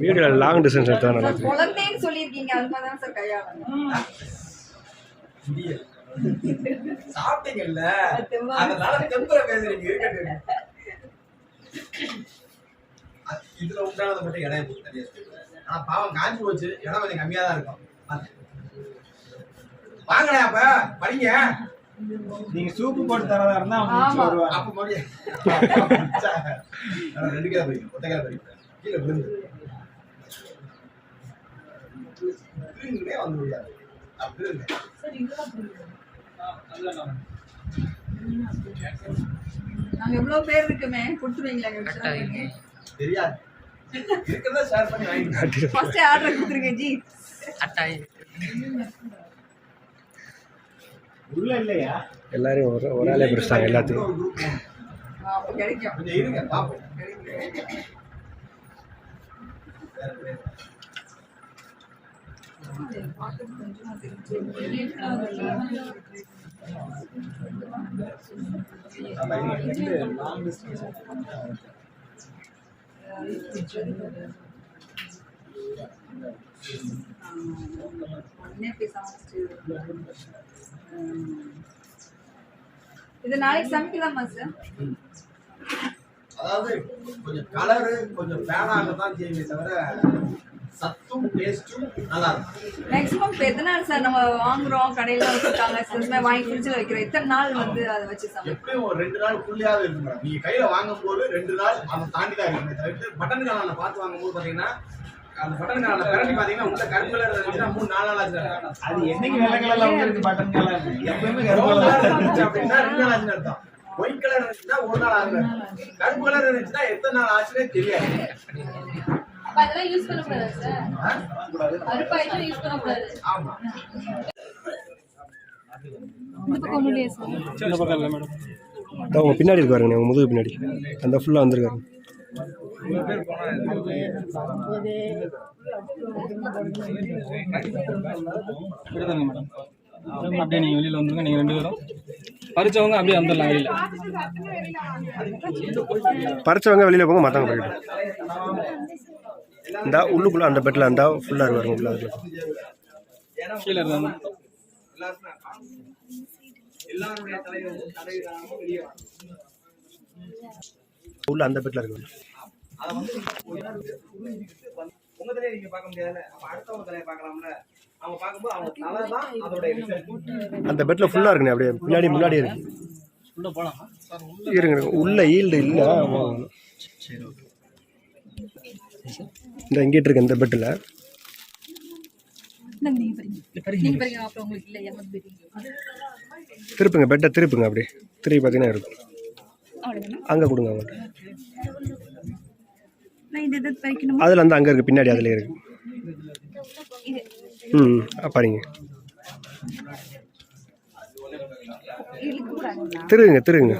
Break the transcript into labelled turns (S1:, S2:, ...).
S1: Video long distance எடுத்தா நல்லா
S2: குழந்தைன்னு சொல்லியிருக்கீங்க அது மாதிரி தான் சார் கையாளணும்.
S3: சாப்பிட்டீங்கல்ல அதனால தெம்புல பேசுறீங்க. இருக்கட்டும், இதுல உண்டானது மட்டும் இடம் நிறைய ஆனா பாவம் காஞ்சி போச்சு. இடம் கொஞ்சம் கம்மியா தான் இருக்கும். வாங்கடா அப்ப படிங்க.
S4: நீங்க சூப்பு போட்டு தரதா இருந்தா வருவாங்க.
S3: அப்ப மொழி 2 கிலோ படிக்கும், ஒத்த கிலோ படிக்கும். கீழே விழுந்து வந்து முடியாது. அப்படி
S2: நாங்க எவ்வளவு பேர் இருக்குமே கொடுத்துருவீங்களா?
S3: தெரியாது, இருக்கிறதா ஷேர் பண்ணி வாங்கி
S2: ஃபர்ஸ்ட் ஆர்டர் கொடுத்துருங்க ஜி.
S4: உள்ள இல்லையா?
S1: எல்லாரும் ஒரு ஆளே பிடிச்சிட்டாங்க எல்லாத்தையும்.
S2: அப்ப கிடைக்கும்.
S3: கொஞ்சம் இருங்க பாப்போம்.
S2: இது நாளைக்கு சமைக்கலாமா சார்?
S3: அதாவது கொஞ்சம் கலரு கொஞ்சம் பேனாக தான் செய்யுமே தவிர சத்தும் டேஸ்டும் நல்லா இருக்கும்.
S2: மேக்ஸிமம் இப்போ எத்தனை நாள் சார் நம்ம வாங்குறோம்? கடையில வச்சுருக்காங்க, சில வாங்கி ஃப்ரிட்ஜில் வைக்கிறோம். எத்தனை நாள் வந்து அதை வச்சு சமைக்கும்?
S3: எப்படியும் ஒரு 2 நாள் ஃபுல்லியாவது இருக்கும் மேடம். நீங்க கையில வாங்கும் போது 2 நாள் அதை தாண்டி தான் இருக்குமே தவிர்த்து பட்டன் காலான பார்த்து வாங்கும் போது பாத்தீங்கன்னா அந்த பட்டன் காலான கரண்டி பாத்தீங்கன்னா உள்ள கருப்பு கலர் இருந்துச்சுன்னா 3-4 நாள் ஆச்சு.
S4: அது என்னைக்கு வெள்ளை கலர்ல வந்து பட்டன் கலர் எப்பவுமே கருப்பு
S3: கலர் இருந்துச்சு அப்படின்னா 2 நாள் ஆச்சுன்னு அர்த்தம். ஒயிட் கலர் இருந்துச்சுன்னா 1 நாள் ஆகுது. கருப்பு கலர் இருந்துச்சுன்னா எத்தனை நாள் ஆச்சுன்னே தெரியாது.
S5: அதெல்லாம் யூஸ் பண்ண கூடாது சார். பருப்பு ஐட்டம் யூஸ் பண்ண கூடாது.
S3: ஆமா.
S5: இந்த பக்கம் ஒண்ணுலயே சார்.
S1: சின்ன பக்கம் இல்ல மேடம். அவங்க பின்னாடி இருக்காருங்க, அவங்க முதுகு பின்னாடி அந்த ஃபுல்லா வந்திருக்காரு.
S6: மேடம் அப்படியே நீங்க வெளியில வந்துருங்க. நீங்க 2 பேரும் பறிச்சவங்க அப்படியே வந்துடலாம் வெளியில.
S1: பறிச்சவங்க வெளியில போங்க, மற்றவங்க போயிடும். இந்த உள்ளுக்குள்ள அந்த பெட்டில் அந்த ஃபுல்லாக இருக்காருங்க உள்ள. அதில்
S6: கீழே இருந்தாங்க
S1: உள்ள அந்த பெட்டில் இருக்கு.
S3: உங்க தலையை நீங்க பார்க்க முடியாதுல்ல, அப்ப அடுத்தவங்க தலையை பார்க்கலாம்ல. அவங்க பார்க்கும்போது அவங்க தலை தான் அதோட
S1: அந்த பெட்டில் ஃபுல்லாக இருக்குண்ணே. அப்படியே பின்னாடி முன்னாடி இருக்கு.
S6: உள்ள போலாம்
S1: இருங்க, உள்ள ஈல்டு இல்லை. சரி ஓகே. இந்த இங்கிட்டு இருக்கு இந்த பெட்டில். திருப்புங்க, பெட்டை திருப்புங்க. அப்படியே திருப்பி பார்த்தீங்கன்னா இருக்கும். அங்கே கொடுங்க அவங்கள்ட்ட. அதில் அந்த அங்கே இருக்குது பின்னாடி, அதில் இருக்கு. பாருங்க, திருகுங்க திருகுங்க.